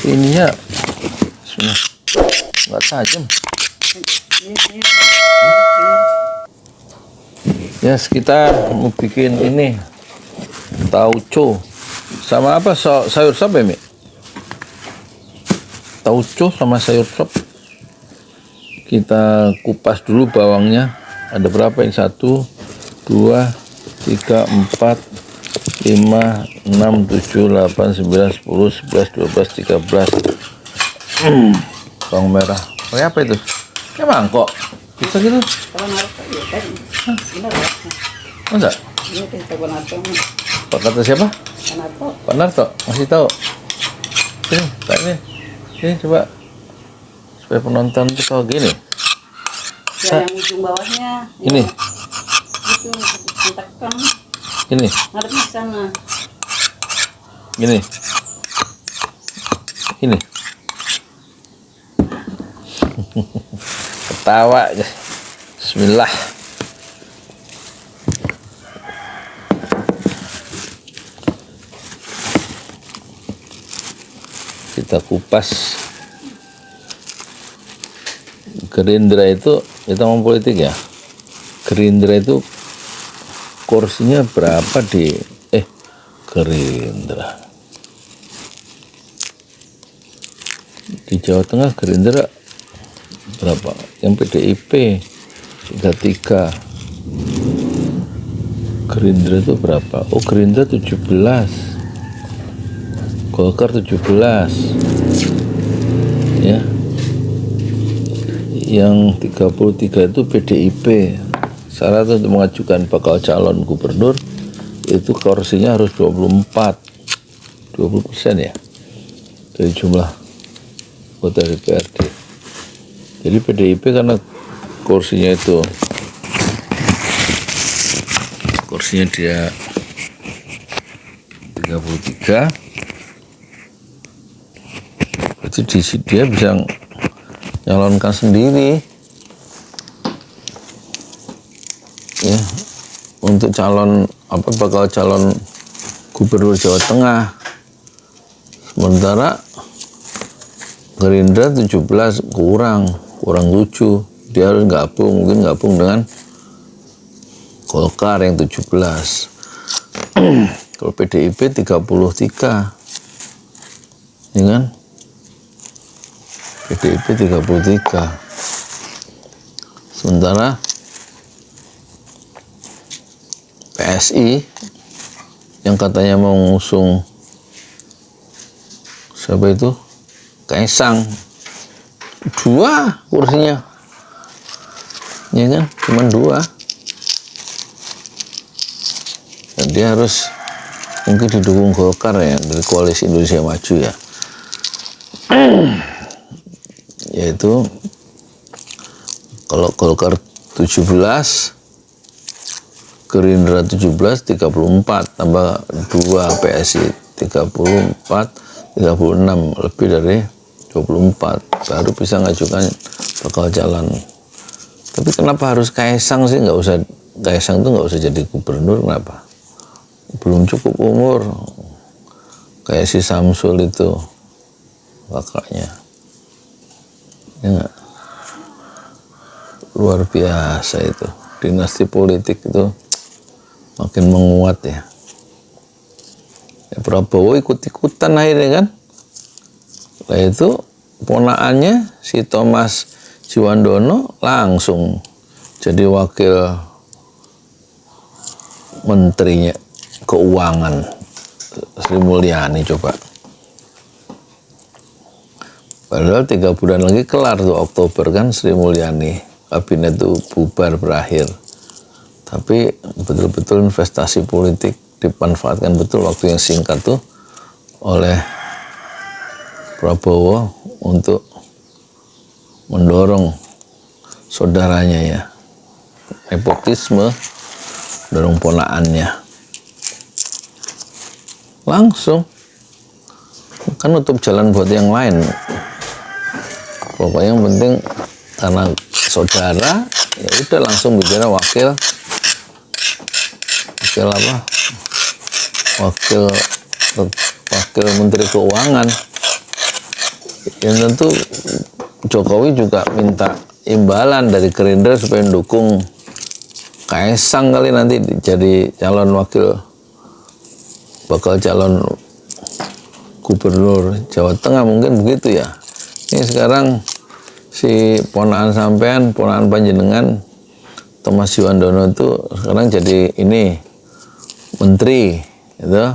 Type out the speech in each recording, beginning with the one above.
ininya nggak tajam. Ya, kita mau bikin ini tauco sama apa, sayur sop ya, Mi? Tauco sama sayur sop. Kita kupas dulu bawangnya. Ada berapa ini? 1, 2, 3, 4, 5, 6, 7, 8, 9, 10, 11, 12, 13. Bawang merah. Oh, apa itu? Kayak mangkok. Bisa gitu? Masa? Pak kata siapa? Pak Narto. Masih tahu? Sini, tanya. Sini coba. Supaya penonton itu tahu gini. Ya, yang ujung bawahnya. Ini. Itu ditekan. Ini. Ngadepnya ke sana. Gini. Ini. Ketawa aja. Bismillah. Kita kupas. Gerindra itu, kita ngomong politik ya. Gerindra itu kursinya berapa di Gerindra di Jawa Tengah? Gerindra berapa? Yang PDIP 33. Gerindra itu berapa? Oh, Gerindra 17, Golkar 17 ya. Yang 33 itu PDIP. Syarat untuk mengajukan bakal calon gubernur itu kursinya harus 20% ya dari jumlah anggota DPRD. Jadi PDIP karena kursinya dia 33, berarti dia bisa nyalonkan sendiri ya untuk bakal calon gubernur Jawa Tengah. Sementara Gerindra 17 kurang 7, dia harus mungkin gabung dengan Golkar yang 17. Kalau PDIP 33 ya kan, PDIP 33. Sementara PSI yang katanya mau ngusung siapa itu, Kaisang, 2 kursinya ya kan, cuma 2. Dan dia harus mungkin didukung Golkar ya, dari Koalisi Indonesia Maju ya. Yaitu kalau Golkar 17, Gerindra 17, 34, tambah 2 PSI 34, 36, lebih dari 24, baru bisa ngajukan bakal calon. Tapi kenapa harus Kaisang sih? Kaisang tuh nggak usah jadi gubernur, kenapa? Belum cukup umur. Kayak si Samsul itu kakaknya. Ya gak? Luar biasa itu. Dinasti politik itu makin menguat ya. Prabowo ikut-ikutan akhirnya kan. Nah itu ponakannya si Thomas Jiwandono langsung jadi wakil menterinya keuangan Sri Mulyani coba. Padahal 3 bulan lagi kelar tuh, Oktober kan Sri Mulyani, kabinet itu bubar berakhir. Tapi betul-betul investasi politik dimanfaatkan betul waktu yang singkat tuh oleh Prabowo untuk mendorong saudaranya ya, nepotisme, dorong ponakannya. Langsung kan nutup jalan buat yang lain. Pokoknya yang penting karena saudara, ya udah langsung bicara wakil Menteri Keuangan. yang tentu Jokowi juga minta imbalan dari Gerindra supaya mendukung Kaisang kali nanti jadi calon bakal calon gubernur Jawa Tengah, mungkin begitu ya. Ini sekarang si ponakan sampean, ponakan panjenengan Thomas Yuwandono itu sekarang jadi ini menteri, itu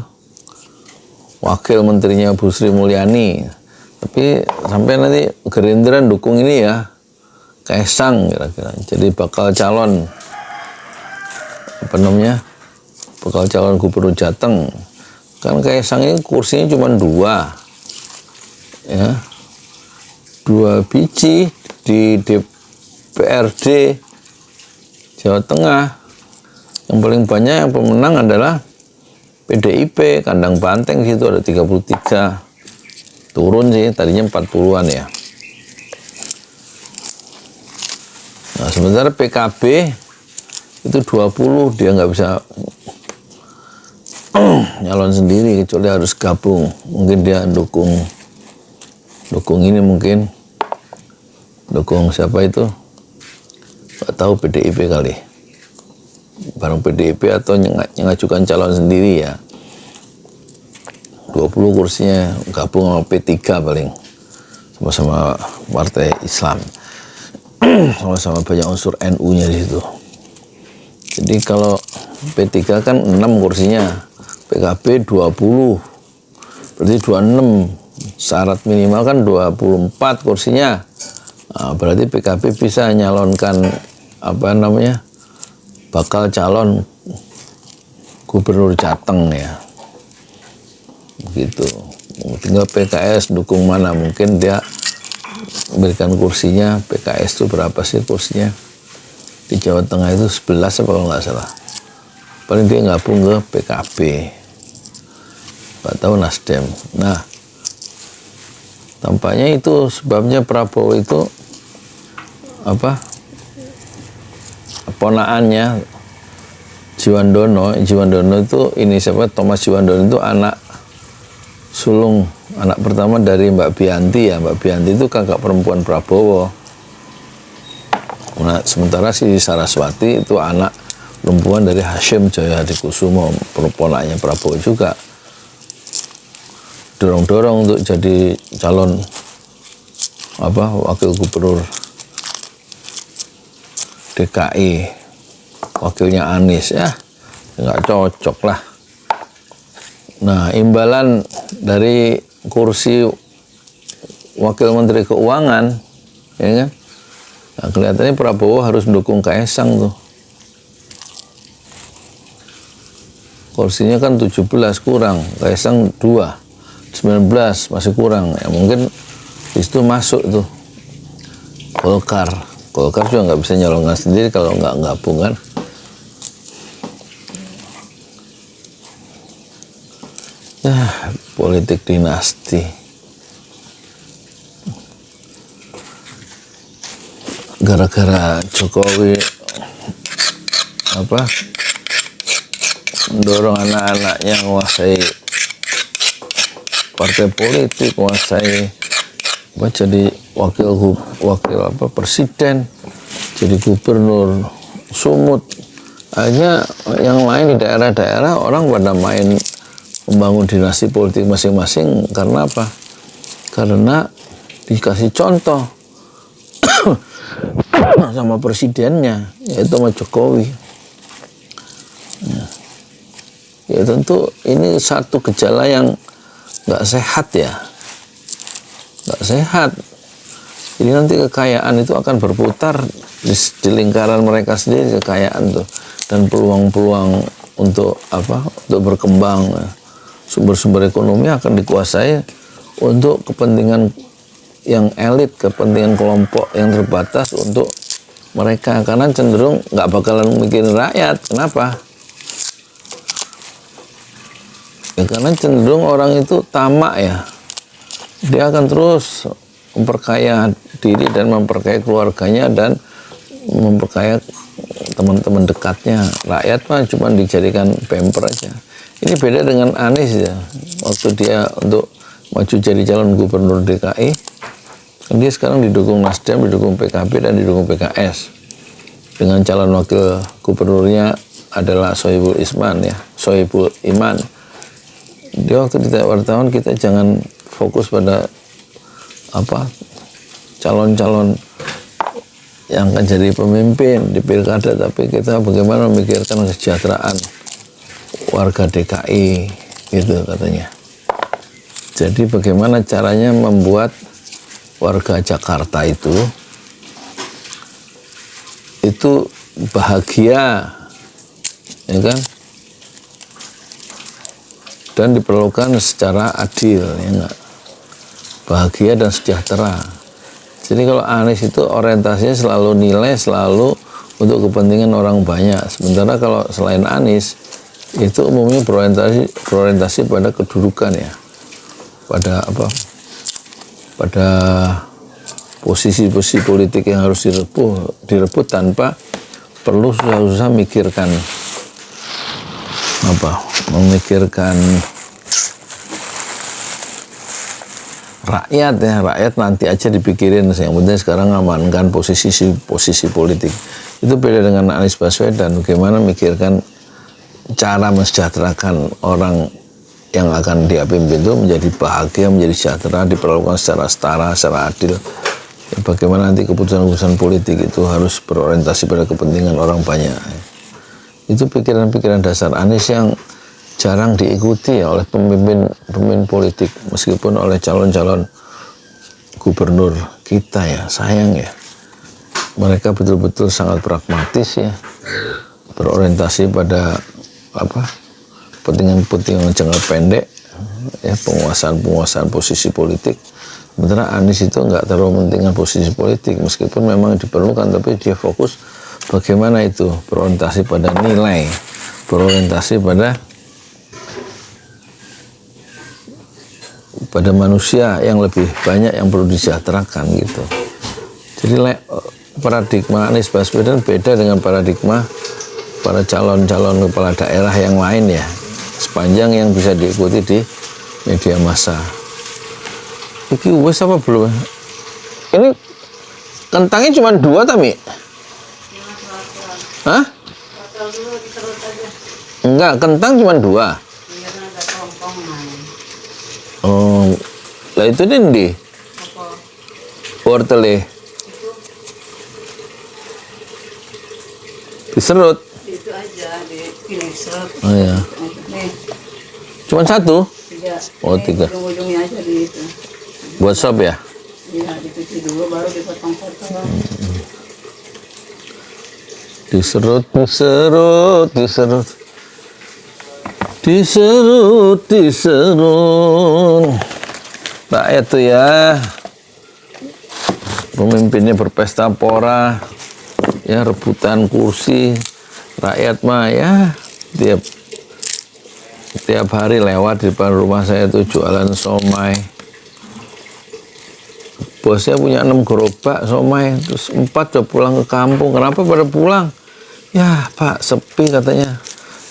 wakil menterinya Bu Sri Mulyani. Tapi sampai nanti Gerindra dukung ini ya, Kaisang kira-kira. Jadi bakal calon bakal calon gubernur Jateng. Kan Kaisang ini kursinya cuma 2, ya, 2 biji di DPRD Jawa Tengah. Yang paling banyak yang pemenang adalah PDIP, kandang banteng situ ada 33. Turun sih, tadinya 40-an ya. Nah, sementara PKB itu 20, dia nggak bisa nyalon sendiri kecuali harus gabung. Mungkin dia dukung ini, mungkin dukung siapa itu, nggak tahu, PDIP kali, bareng PDIP atau mengajukan calon sendiri ya. 20 kursinya gabung sama P3 paling, sama-sama partai Islam, sama-sama banyak unsur NU-nya di situ. Jadi kalau P3 kan 6 kursinya, PKB 20, berarti 26, syarat minimal kan 24 kursinya. Nah, berarti PKB bisa nyalonkan bakal calon gubernur Jateng ya, begitu. Tinggal PKS dukung mana, mungkin dia memberikan kursinya. PKS itu berapa sih kursinya di Jawa Tengah itu? 11 apa kalau nggak salah. Paling dia gabung ke PKB, nggak tahu Nasdem. Nah, tampaknya itu sebabnya Prabowo itu ponakannya Jiwandono itu ini siapa? Thomas Jiwandono itu anak sulung, anak pertama dari Mbak Bianti ya. Mbak Bianti itu kakak perempuan Prabowo. Nah, sementara si Saraswati itu anak perempuan dari Hashim Jayadikusumo, ponaknya Prabowo juga. Dorong-dorong untuk jadi calon wakil gubernur DKI, wakilnya Anies ya, nggak cocok lah. Nah, imbalan dari kursi wakil menteri keuangan, ya kan? Nah, kelihatannya Prabowo harus mendukung Kaisang tuh. Kursinya kan 17 kurang, Kaisang 2, 19 masih kurang. Ya mungkin di situ masuk tuh Golkar juga nggak bisa nyalonkan sendiri kalau nggak gabung kan. Politik dinasti. Gara-gara Jokowi mendorong anak-anaknya menguasai partai politik, menguasai jadi wakil presiden, jadi gubernur Sumut. Akhirnya yang lain di daerah-daerah orang pada main membangun dinasti politik masing-masing. Karena apa? Karena dikasih contoh sama presidennya, yaitu sama Jokowi. Ya tentu ini satu gejala yang nggak sehat ya, nggak sehat. Jadi nanti kekayaan itu akan berputar di lingkaran mereka sendiri, kekayaan tuh, dan peluang-peluang untuk untuk berkembang, sumber-sumber ekonomi akan dikuasai untuk kepentingan yang elit, kepentingan kelompok yang terbatas untuk mereka, karena cenderung nggak bakalan mikirin rakyat. Kenapa? Ya karena cenderung orang itu tamak ya, dia akan terus memperkaya diri dan memperkaya keluarganya dan memperkaya teman-teman dekatnya. Rakyat mah cuma dijadikan pamper aja. Ini beda dengan Anies ya, waktu dia untuk maju jadi calon gubernur DKI, Dia sekarang didukung Nasdem, didukung PKB, dan didukung PKS. Dengan calon wakil gubernurnya adalah Sohibul Iman. Dia waktu ditanya wartawan, kita jangan fokus pada calon-calon yang akan jadi pemimpin di pilkada, tapi kita bagaimana memikirkan kesejahteraan warga DKI, gitu katanya. Jadi bagaimana caranya membuat warga Jakarta itu bahagia, ya kan? Dan diperlukan secara adil, ya enggak? Bahagia dan sejahtera. Jadi kalau Anies itu orientasinya selalu nilai, selalu untuk kepentingan orang banyak. Sementara kalau selain Anies itu umumnya berorientasi pada kedudukan, ya, pada posisi-posisi politik yang harus direbut tanpa perlu susah-susah memikirkan rakyat, ya. Rakyat nanti aja dipikirin, yang penting sekarang amankan posisi politik. Itu beda dengan Anies Baswedan, bagaimana memikirkan cara mensejahterakan orang yang akan dia pimpin itu menjadi bahagia, menjadi sejahtera, diperlakukan secara setara, secara adil. Bagaimana nanti keputusan-keputusan politik itu harus berorientasi pada kepentingan orang banyak. Itu pikiran-pikiran dasar Anies yang jarang diikuti oleh pemimpin politik, meskipun oleh calon-calon gubernur kita, ya. Sayang, ya. Mereka betul-betul sangat pragmatis, ya. Berorientasi pada kepentingan jangka pendek, ya, penguasaan posisi politik. Sementara Anies itu nggak terlalu mementingkan posisi politik, meskipun memang diperlukan, tapi dia fokus bagaimana itu berorientasi pada nilai, berorientasi pada manusia yang lebih banyak yang perlu disejahterakan, gitu. Jadi paradigma Anies Baswedan beda dengan paradigma para calon-calon kepala daerah yang lain, ya, sepanjang yang bisa diikuti di media massa. Iki wes apa belum? Ini kentangnya cuma 2 Tami? Hah? Enggak, kentang cuma 2. Oh, lah itu di wortel diserut. Itu aja dipilih serut. Oh ya. Nih, Cuma 1? 3. Oh, 3. Ujung-ujungnya aja di itu. Buat sop, ya? Iya, dicuci dulu baru dipotong-potong. Diserut. Rakyat tuh, ya, pemimpinnya berpesta pora, ya, rebutan kursi. Rakyat mah, ya, tiap hari lewat di depan rumah saya tuh jualan somai. Bosnya punya 6 gerobak somai, terus 4 udah pulang ke kampung. Kenapa pada pulang? Ya, Pak, sepi katanya.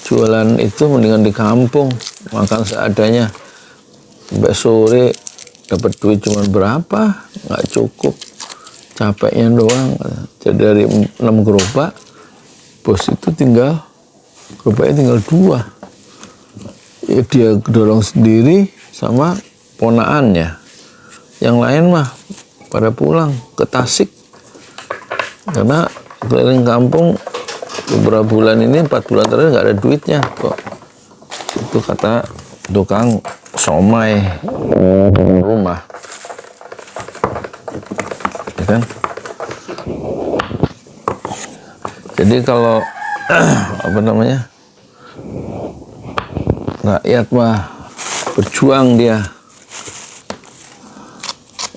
Jualan itu mendingan di kampung, makan seadanya. Sampai sore dapat duit cuma berapa? Nggak cukup, capeknya doang. Jadi dari 6 gerobak, bos itu gerobaknya tinggal 2. Ya, dia dorong sendiri sama ponaannya. Yang lain mah pada pulang ke Tasik, karena keliling kampung beberapa bulan ini, 4 bulan terakhir nggak ada duitnya kok. Itu kata tukang somai rumah, ya kan? Jadi kalau rakyat mah berjuang, dia,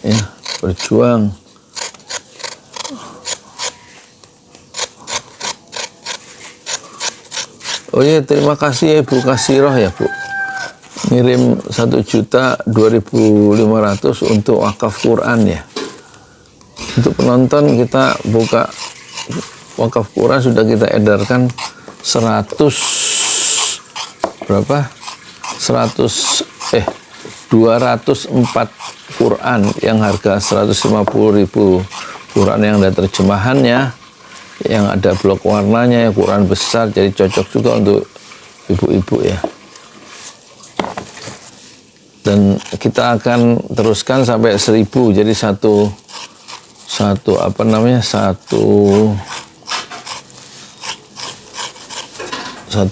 ya, berjuang. Oh iya, terima kasih ya Ibu Kasiroh, ya, Bu. Ngirim 1.200.500 untuk wakaf Quran, ya. Untuk penonton kita buka wakaf Quran sudah kita edarkan 200 204 Quran yang harga 150.000 Quran yang ada terjemahannya, yang ada blok warnanya, yang Quran besar, jadi cocok juga untuk ibu-ibu ya. Dan kita akan teruskan sampai 1000, jadi satu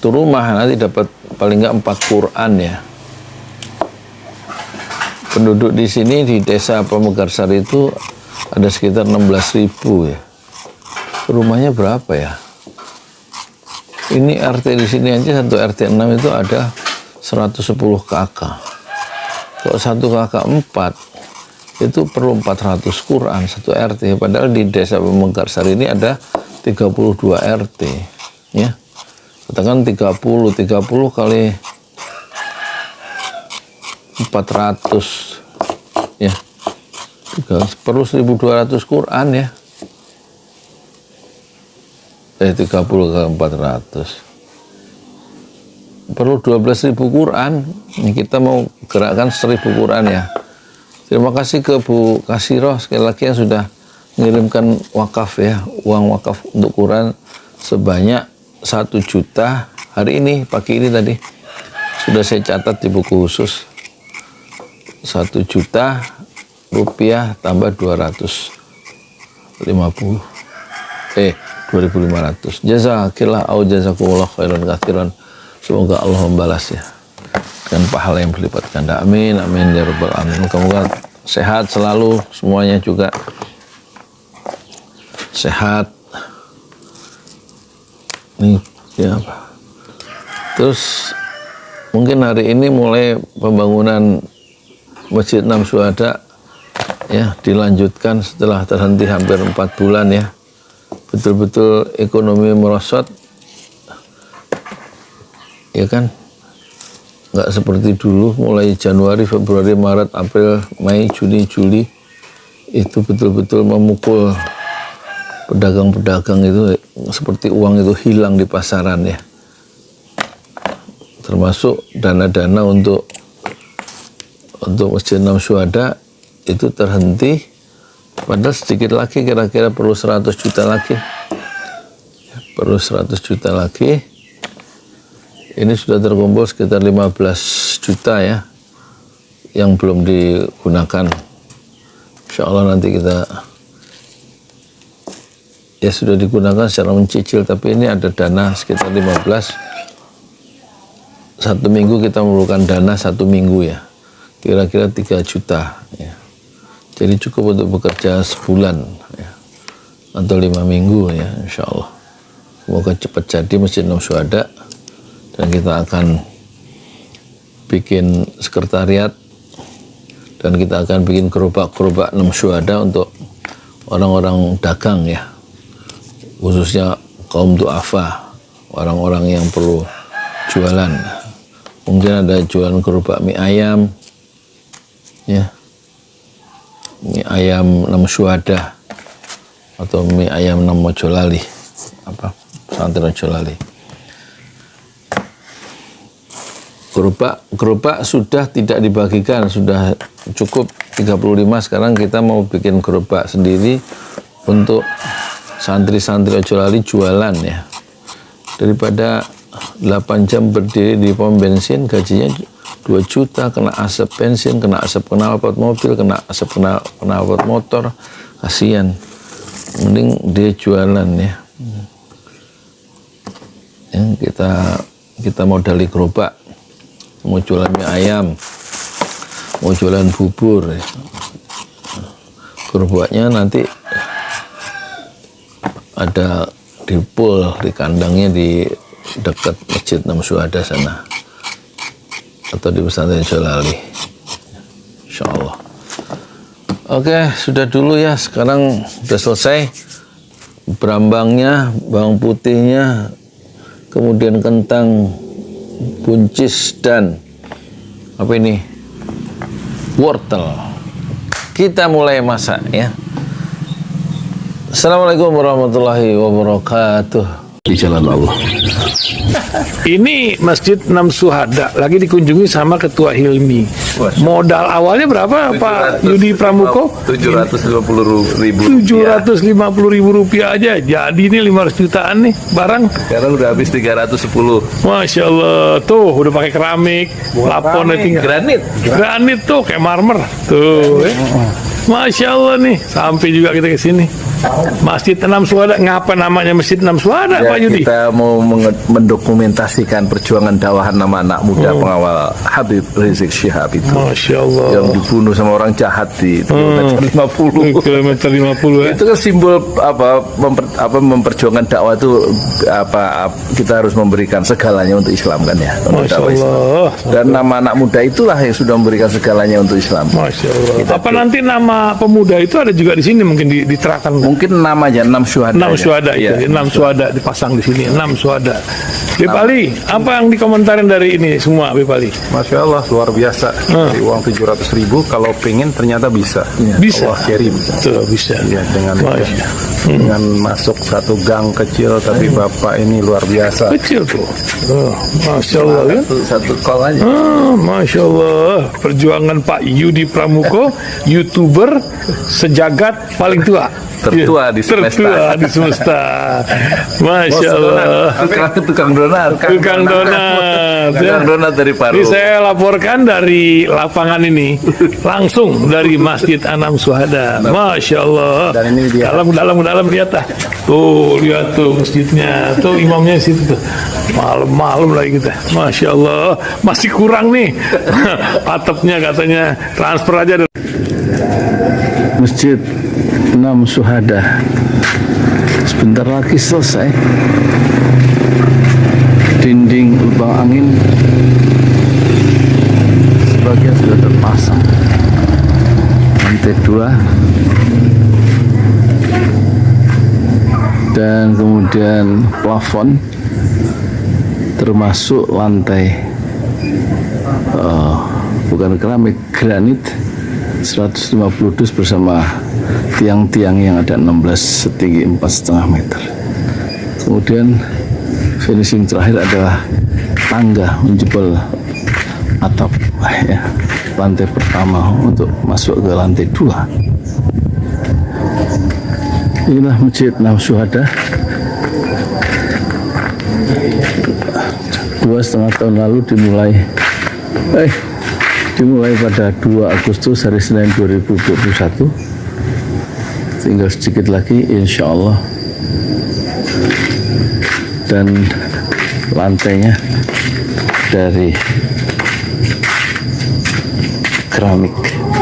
rumah nanti dapat paling nggak 4 Quran ya. Penduduk di sini di desa Pamekarsari itu ada sekitar 16.000 ya. Rumahnya berapa ya? Ini RT di sini aja, satu RT 6 itu ada 110 kakak. Kalau satu kakak 4 itu perlu 400 Quran satu RT. Padahal di desa Pamekarsari ini ada 32 RT ya. Katakan 30 kali 400 ya, perlu 1.200 Quran ya. 30 kali 400 perlu 12.000 Quran. Ini kita mau gerakkan 1.000 Quran ya. Terima kasih ke Bu Kasiro sekali lagi yang sudah mengirimkan wakaf ya, uang wakaf untuk Quran sebanyak 1 juta hari ini, pagi ini tadi sudah saya catat di buku khusus. 1 juta rupiah tambah 250 2.500. Jazakillah au jazakumullah khairan katsiran. Semoga Allah membalas ya dengan pahala yang berlipat ganda. Amin amin ya rabbal alamin. Moga-moga sehat selalu semuanya, juga sehat. Ini ya apa? Terus mungkin hari ini mulai pembangunan Masjid 6 Syuhada ya dilanjutkan setelah terhenti hampir 4 bulan ya. Betul-betul ekonomi merosot ya kan, nggak seperti dulu mulai Januari, Februari, Maret, April, Mei, Juni, Juli itu betul-betul memukul pedagang-pedagang itu, seperti uang itu hilang di pasaran ya, termasuk dana-dana untuk Masjid 6 Syuhada itu terhenti, padahal sedikit lagi, kira-kira perlu 100 juta lagi. Perlu 100 juta lagi. Ini sudah terkumpul sekitar 15 juta ya, yang belum digunakan. Insya Allah nanti kita, ya sudah digunakan secara mencicil, tapi ini ada dana sekitar 15. 1 minggu kita memerlukan dana 1 minggu ya, kira-kira 3 juta ya. Jadi cukup untuk bekerja sebulan ya, atau 5 minggu ya, insya Allah. Semoga cepat jadi Masjid 6 Syuhada, dan kita akan bikin sekretariat, dan kita akan bikin gerobak-gerobak 6 Syuhada untuk orang-orang dagang ya, khususnya kaum du'afa, orang-orang yang perlu jualan. Mungkin ada jualan gerobak mie ayam ya, mie ayam 6 Syuhada atau mie ayam 6 Mojolali, apa pesantren Mojolali. Gerobak sudah tidak dibagikan, sudah cukup 35. Sekarang kita mau bikin gerobak sendiri untuk santri-santri Mojolali jualan ya. Daripada 8 jam berdiri di pom bensin, gajinya 2 juta, kena asap bensin, kena asap knalpot mobil, kena asap knalpot motor, kasihan. Mending dia jualan ya. Kita modali gerobak, mau jualan mie ayam, mau jualan bubur ya. Gerobaknya nanti ada di pool, di kandangnya di dekat Masjid 6 Syuhada sana, atau di pesantren Jalali, insya Allah. Oke, sudah dulu ya. Sekarang sudah selesai berambangnya, bawang putihnya, kemudian kentang, buncis, dan apa ini, wortel. Kita mulai masak ya. Assalamualaikum warahmatullahi wabarakatuh. Di jalan Allah. Ini Masjid Enam Syuhada lagi dikunjungi sama Ketua Hilmi. Modal awalnya berapa Pak Yudi Pramuko? 750.000. 750.000 rupiah aja. Jadi ini 500 jutaan nih barang. Sekarang udah habis 310. Masya Allah, tuh udah pakai keramik, laponnya tinggal. Granit tuh kayak marmer. Tuh, Masya Allah nih, sampai juga kita ke sini. Masjid Enam Syuhada, ngapa namanya Masjid Enam Syuhada, Ya, Pak Yudi? kita mau mendokumentasikan perjuangan dakwah nama anak muda pengawal Habib Rizik Syihab itu Masya Allah. yang dibunuh sama orang jahat di kilometer 50. Kilometer 50 ya. Itu kan simbol memperjuangkan dakwah itu kita harus memberikan segalanya untuk Islam kan ya, untuk Masya dakwah Islam. Allah. Dan nama anak muda itulah yang sudah memberikan segalanya untuk Islam. Masya Allah. Apa nanti nama pemuda itu ada juga di sini mungkin diterangkan? Mungkin namanya 6 syuhada. 6 syuhada Ya. itu, 6 syuhada dipasang di sini, 6 syuhada. Bip Ali, apa yang dikomentarin dari ini semua, Bip Ali? Masya Allah, luar biasa. Dari uang 700.000, kalau pengen ternyata bisa. Bisa. Allah kirim. Tuh, bisa. Ya, Masya. dengan masuk satu gang kecil, tapi Bapak ini luar biasa. Kecil tuh. Masya Allah ya. Satu call aja. Masya Allah, perjuangan Pak Yudi Pramuko, YouTuber sejagat paling tua. Tertua di semesta. Tertua di semesta. Masya Allah. Tukang donat. Tukang donat. Tukang donat dari Paru. Ini saya laporkan dari lapangan ini, langsung dari Masjid Enam Syuhada. Masya Allah. Dan ini dia. Dalam lihat ah. Tuh lihat tuh masjidnya, tuh imamnya di situ tuh. Malam-malam lagi kita. Masya Allah, masih kurang nih. Atapnya katanya transfer aja. Masjid Enam Syuhada sebentar lagi selesai. Dinding lubang angin sebagian sudah terpasang. Lantai 2 dan kemudian plafon termasuk lantai bukan keramik, granit 150 dus bersama tiang-tiang yang ada 16 setinggi 4,5 meter. Kemudian finishing terakhir adalah tangga menjebol atap ya, lantai pertama untuk masuk ke lantai 2. Inilah Masjid Enam Syuhada. 2,5 tahun lalu dimulai pada 2 Agustus hari Senin 2021. Tinggal sedikit lagi insya Allah. Dan lantainya dari keramik,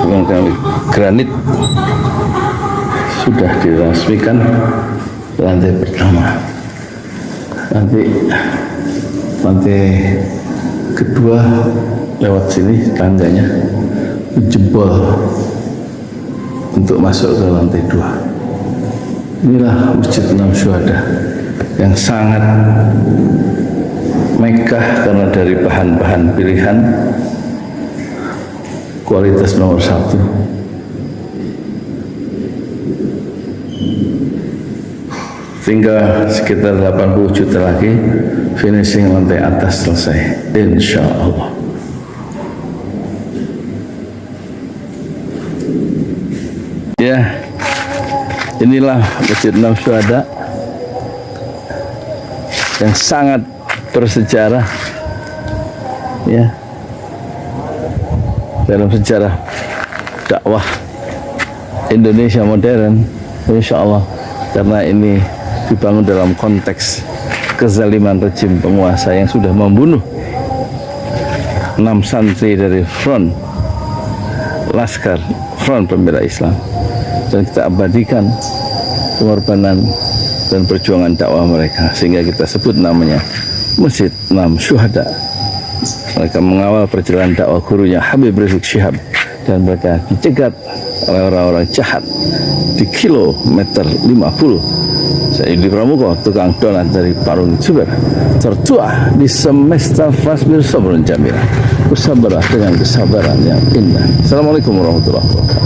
bukan keramik, granit sudah diresmikan lantai pertama. Nanti lantai kedua lewat sini tangganya jebol untuk masuk ke lantai 2. Inilah Masjid Enam Syuhada yang sangat megah karena dari bahan-bahan pilihan, kualitas nomor 1. Tinggal sekitar 80 juta lagi finishing lantai atas selesai, insya Allah. Ya, inilah Masjid Enam Syuhada yang sangat bersejarah ya dalam sejarah dakwah Indonesia modern, insya Allah, karena ini dibangun dalam konteks kezaliman rejim penguasa yang sudah membunuh 6 santri dari front pembela Islam, dan kita abadikan pengorbanan dan perjuangan dakwah mereka sehingga kita sebut namanya Masjid Enam Syuhada. Mereka mengawal perjalanan dakwah gurunya Habib Rizik Syihab dan mereka dicegat oleh orang-orang jahat di kilometer 50. Saya Yudi Pramuko, tukang donat dari Parung Juber, tertua di semesta fasbir sabrun jamila. Bersabarlah dengan kesabaran yang indah. Assalamualaikum warahmatullahi wabarakatuh.